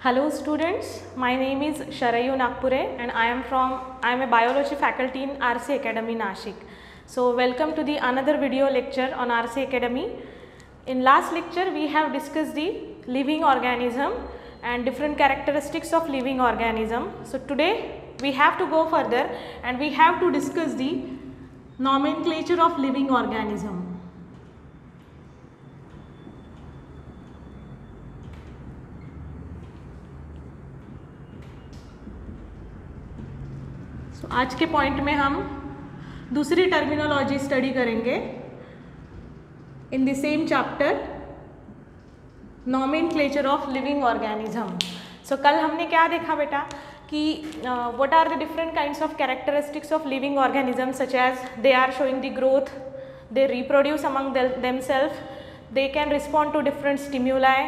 Hello students, my name is Sharayu Nagpure and I am a biology faculty in RC Academy Nashik. So welcome to the another video lecture on RC Academy. In last lecture we have discussed the living organism and different characteristics of living organism. So today we have to go further and we have to discuss the nomenclature of living organism. आज के point में हम दूसरी terminology study करेंगे in the same chapter nomenclature of living organism. So कल हमने क्या देखा बेटा कि what are the different kinds of characteristics of living organism such as they are showing the growth, they reproduce among themself, they can respond to different stimuli,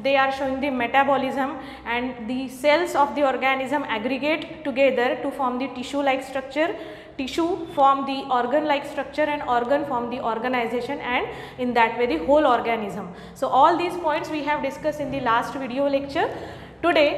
they are showing the metabolism, and the cells of the organism aggregate together to form the tissue like structure, tissue form the organ like structure, and organ form the organization, and in that way the whole organism. So all these points we have discussed in the last video lecture. Today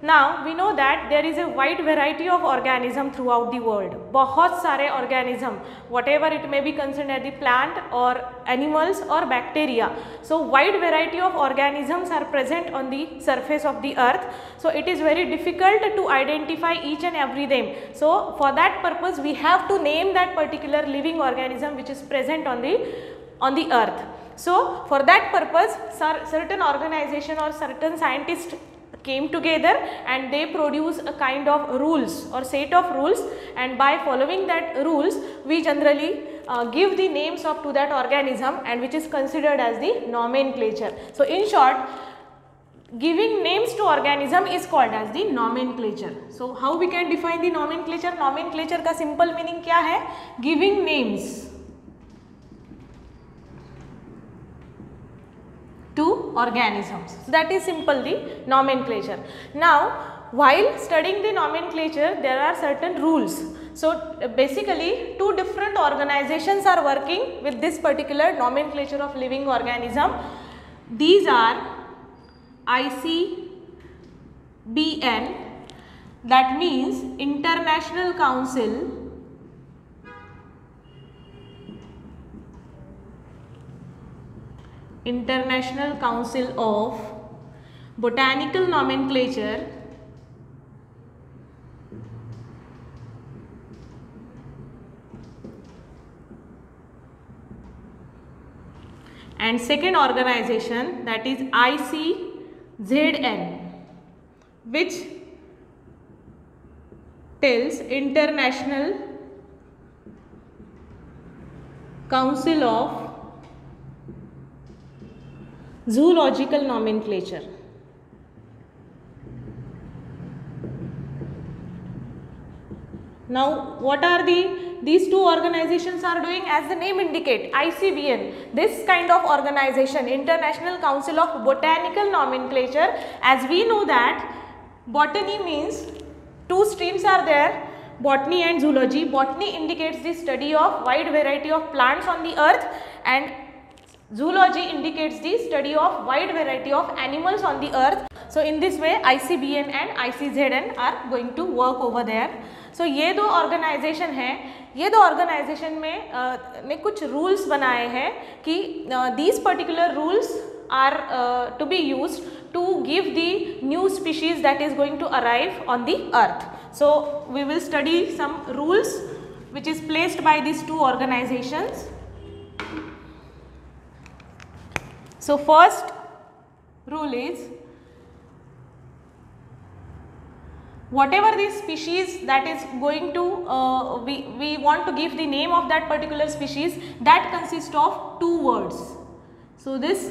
now we know that there is a wide variety of organism throughout the world. बहुत सारे organism, whatever it may be concerned as the plant or animals or bacteria. So wide variety of organisms are present on the surface of the earth. So it is very difficult to identify each and every them. So for that purpose we have to name that particular living organism which is present on the earth. So for that purpose certain organization or certain scientists came together and they produce a kind of rules or set of rules, and by following that rules we generally give the names of to that organism, and which is considered as the nomenclature. So in short, giving names to organism is called as the nomenclature. So how we can define the nomenclature? Nomenclature का simple meaning क्या है? Giving names to organisms. So that is simple the nomenclature. Now while studying the nomenclature there are certain rules. So basically two different organizations are working with this particular nomenclature of living organism. These are ICBN, that means International Council of Botanical Nomenclature, and second organization, that is ICZN, which tells International Council of Zoological Nomenclature. Now what are these two organizations are doing? As the name indicate, ICBN, this kind of organization, International Council of Botanical Nomenclature. As we know that botany means two streams are there, botany and zoology. Botany indicates the study of wide variety of plants on the earth, and zoology indicates the study of wide variety of animals on the earth. So in this way ICBN and ICZN are going to work over there. So ये दो organisation हैं, ये दो organisation में ने कुछ rules बनाए हैं कि these particular rules are to be used to give the new species that is going to arrive on the earth. So we will study some rules which is placed by these two organizations. So first rule is, whatever the species that is going to we want to give the name of that particular species, that consists of two words. So this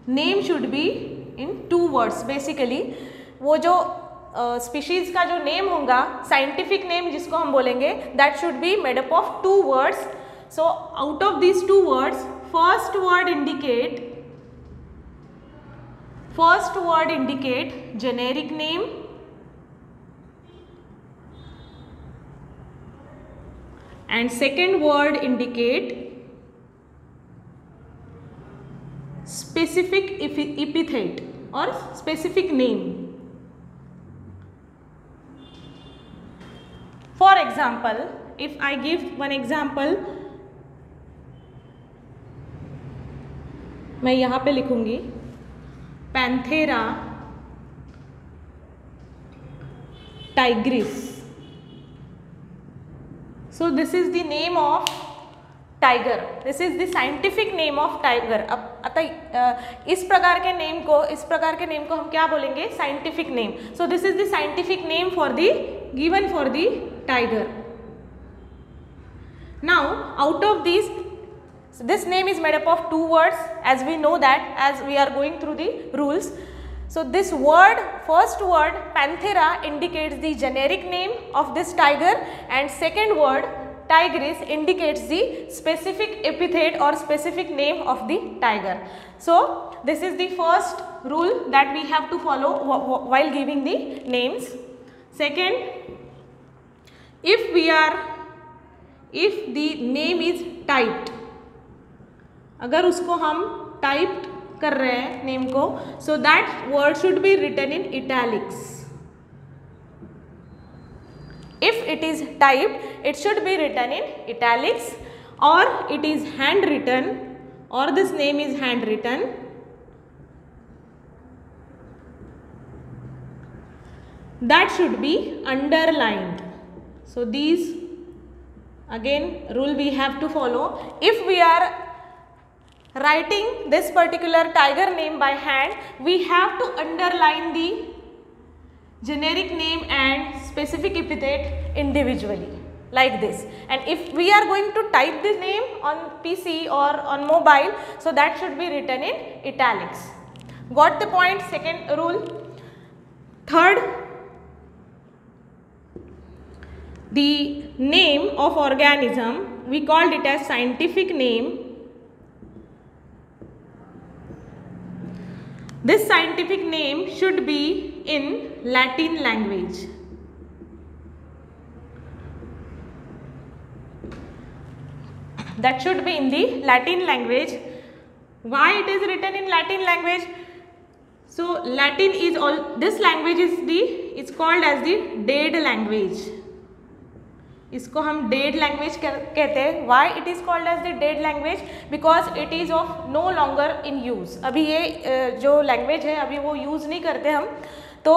name should be in two words. Basically वो जो species का जो name होगा, scientific name जिसको हम बोलेंगे, that should be made up of two words. So out of these two words, first word indicate generic name, and second word indicate specific epithet. और specific name. For example, if I give one example, मैं यहाँ पे लिखूंगी Panthera tigris. So this is the name of tiger, this is the scientific name of tiger. अब अतः इस प्रकार के नेम को हम क्या बोलेंगे? Scientific name. So this is the scientific name for the given for the tiger. Now out of this, this name is made up of two words, as we know that as we are going through the rules. So this word, first word Panthera indicates the generic name of this tiger, and second word tigris indicates the specific epithet or specific name of the tiger. So this is the first rule that we have to follow while giving the names. Second, if the name is typed, अगर उसको हम type कर रहे हैं name को, so that word should be written in italics. If it is typed, it should be written in italics, और it is handwritten, और this name is handwritten, that should be underlined. So these again rule we have to follow. If we are writing this particular tiger name by hand, we have to underline the generic name and specific epithet individually like this. And if we are going to type the name on PC or on mobile, so that should be written in italics. Got the point? Second rule. Third, the name of organism, we called it as scientific name. This scientific name should be in Latin language. That should be in the Latin language. Why it is written in Latin language? So Latin is all, this language is it's called as the dead language. इसको हम dead language कहते हैं. Why it is called as the dead language? Because it is of no longer in use. अभी ये जो language है अभी वो यूज़ नहीं करते हम, तो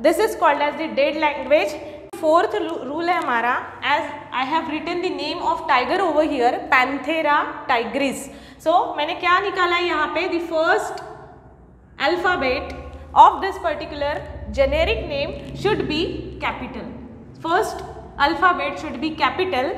this is called as the dead language. Fourth rule है हमारा, as I have written the name of tiger over here, Panthera tigris. So मैंने क्या निकाला है यहाँ पे? The first alphabet of this particular generic name should be capital. First alphabet should be capital,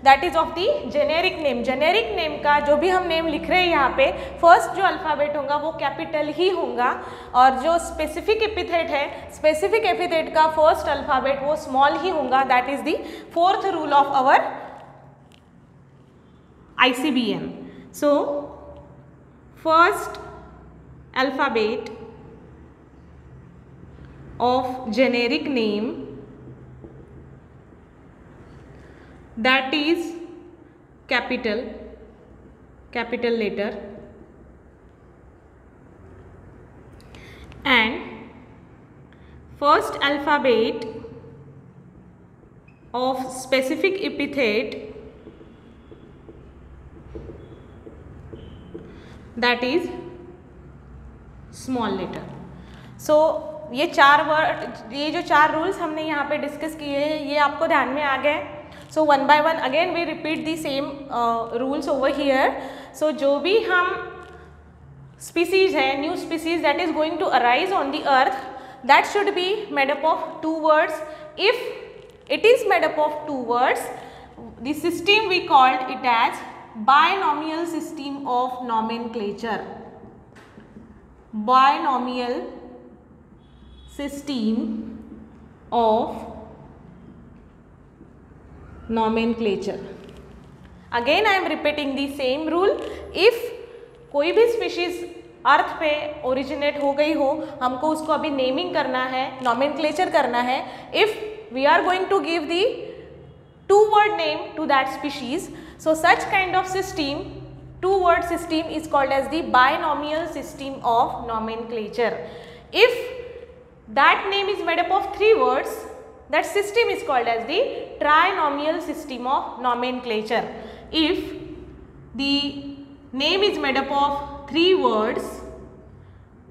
that is of the generic name. Generic name का जो भी हम नेम लिख रहे हैं यहाँ पे, फर्स्ट जो अल्फ़ाबेट होगा वो कैपिटल ही होगा, और जो स्पेसिफिक एपिथेट है, स्पेसिफिक एपिथेट का फर्स्ट अल्फ़ाबेट वो स्मॉल ही होगा. That is the fourth rule of our ICBM. So first alphabet of generic name, that is capital letter, and first alphabet of specific epithet, that is small letter. So ये जो चार rules हमने यहाँ पे discuss किए हैं, ये आपको ध्यान में आ गए. So one by one again we repeat the same rules over here. So जो भी हम स्पीसीज है, new species that is going to arise on the earth, that should be made up of two words. If it is made up of two words, the system we called it as binomial system of nomenclature. Binomial system of nomenclature. Again I am repeating the same rule. If कोई भी species अर्थ पे originate हो गई हो, हमको उसको अभी naming करना है, नॉमेनक्लेचर करना है. If we are going to give the two word name to that species, so such kind of system two-word system is called as the binomial system of nomenclature. If that name is made up of 3 words, that system is called as the trinomial system of nomenclature. If the name is made up of 3 words,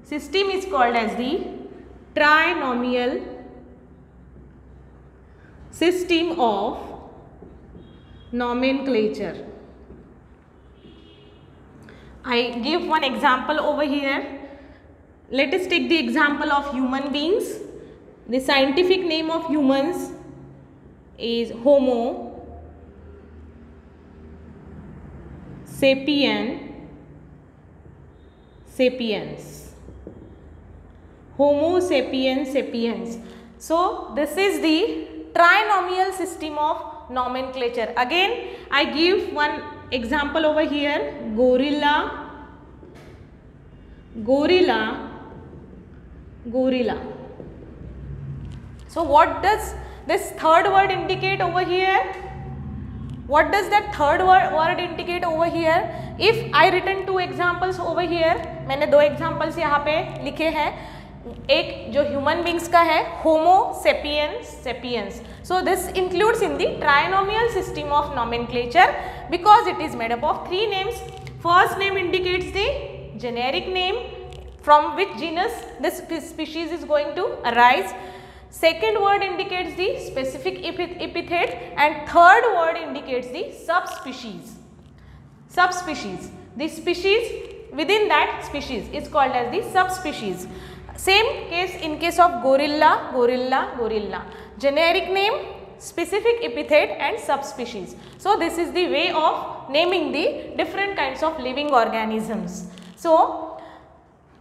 system is called as the trinomial system of nomenclature. I give one example over here. Let us take the example of human beings. The scientific name of humans is Homo sapiens. Homo sapiens sapiens. So this is the trinomial system of nomenclature. Again, I give one example over here. Gorilla. So what does this third word indicate over here? What does that third word indicate over here? If I written 2 examples over here, मैंने 2 examples यहाँ पे लिखे हैं. एक जो human beings का है होमो sapiens. So this includes in the trinomial system of nomenclature because it is made up of 3 names. First name indicates the generic name from which genus this species is going to arise. Second word indicates the specific epithet and third word indicates the subspecies. The species within that species is called as the subspecies. Same case in case of gorilla. Generic name, specific epithet and subspecies. So this is the way of naming the different kinds of living organisms. So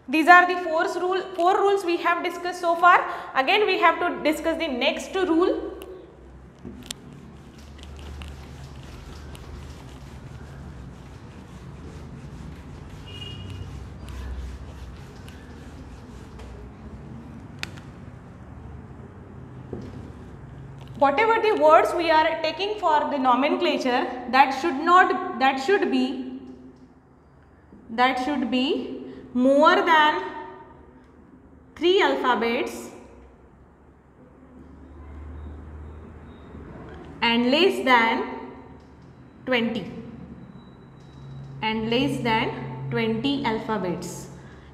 these are the 4 rules we have discussed so far. Again we have to discuss the next rule. Whatever the words we are taking for the nomenclature, that should be more than 3 alphabets and less than 20 alphabets.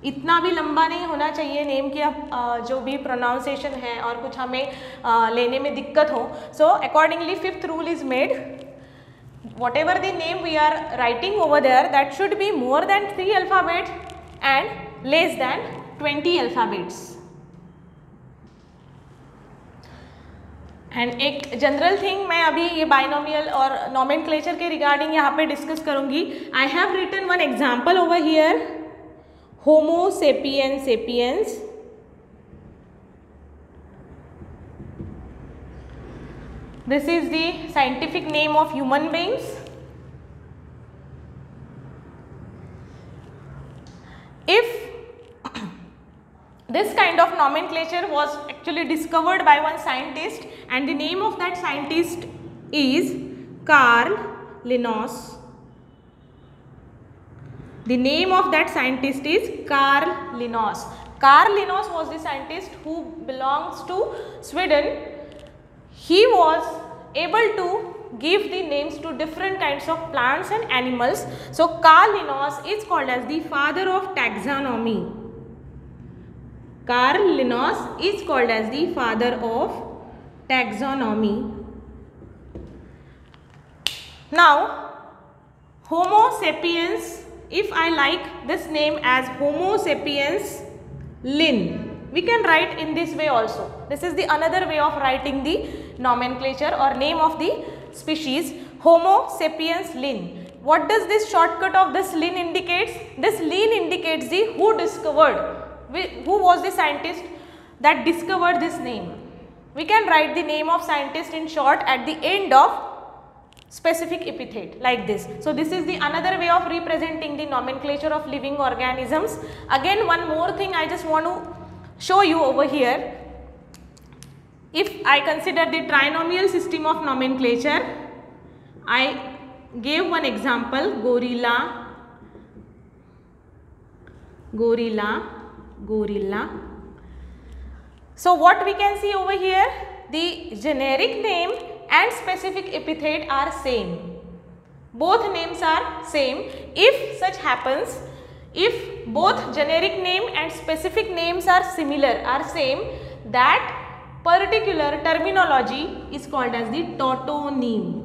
इतना भी लंबा नहीं होना चाहिए name की जो भी pronunciation है और कुछ हमें लेने में दिक्कत हो. So accordingly 5th rule is made. Whatever the name we are writing over there, that should be more than 3 alphabets and less than 20 alphabets. And एक जनरल थिंग मैं अभी ये बाइनोमियल और नोमेनक्लेचर के रिगार्डिंग यहाँ पे डिस्कस करूँगी. I have written one example over here. Homo sapiens. This is the scientific name of human beings. If this kind of nomenclature was actually discovered by one scientist and the name of that scientist is Carl Linnaeus. The name of that scientist is Carl Linnaeus. Carl Linnaeus was the scientist who belongs to Sweden. He was able to give the names to different kinds of plants and animals. So Carl Linnaeus is called as the father of taxonomy. Carl Linnaeus is called as the father of taxonomy. Now Homo sapiens, if I like this name as Homo sapiens Lin, we can write in this way also. This is the another way of writing the nomenclature or name of the species, Homo sapiens Lin. What does this shortcut of this Lin indicates? This Lin indicates the who was the scientist that discovered this name. We can write the name of scientist in short at the end of specific epithet like this. So this is the another way of representing the nomenclature of living organisms. Again one more thing I just want to show you over here. If I consider the trinomial system of nomenclature, I gave one example, gorilla, gorilla, gorilla. So what we can see over here, the generic name and specific epithet are same. Both names are same. If such happens, if both generic name and specific names are similar, are same, that particular terminology is called as the tautonym.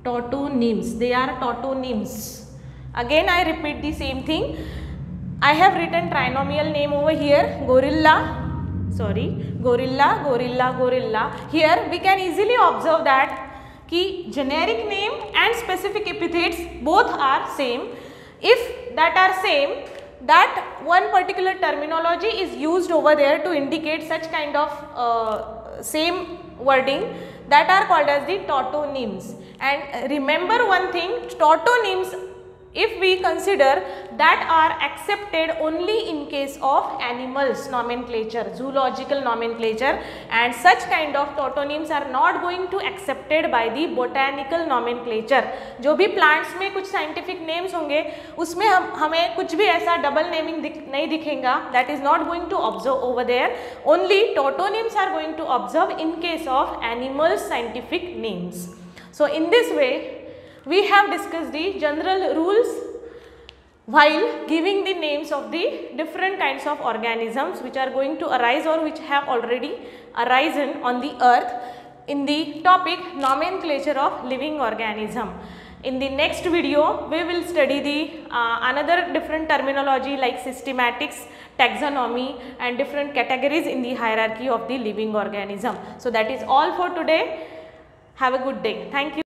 Tautonyms, they are tautonyms. Again I repeat the same thing. I have written trinomial name over here, gorilla, gorilla, gorilla, gorilla. Here we can easily observe that ki generic name and specific epithets both are same. If that are same, that one particular terminology is used over there to indicate such kind of same wording, that are called as the tautonyms. And remember one thing, tautonyms, if we consider, that are accepted only in case of animals nomenclature, zoological nomenclature, and such kind of tautonyms are not going to accepted by the botanical nomenclature. जो भी plants में कुछ scientific names होंगे उसमें हमें कुछ भी ऐसा double naming नहीं दिखेगा, that is not going to observe over there. Only tautonyms are going to observe in case of animal scientific names. So in this way we have discussed the general rules while giving the names of the different kinds of organisms which are going to arise or which have already arisen on the earth in the topic nomenclature of living organism. In the next video we will study the another different terminology like systematics, taxonomy and different categories in the hierarchy of the living organism. So that is all for today. Have a good day. Thank you.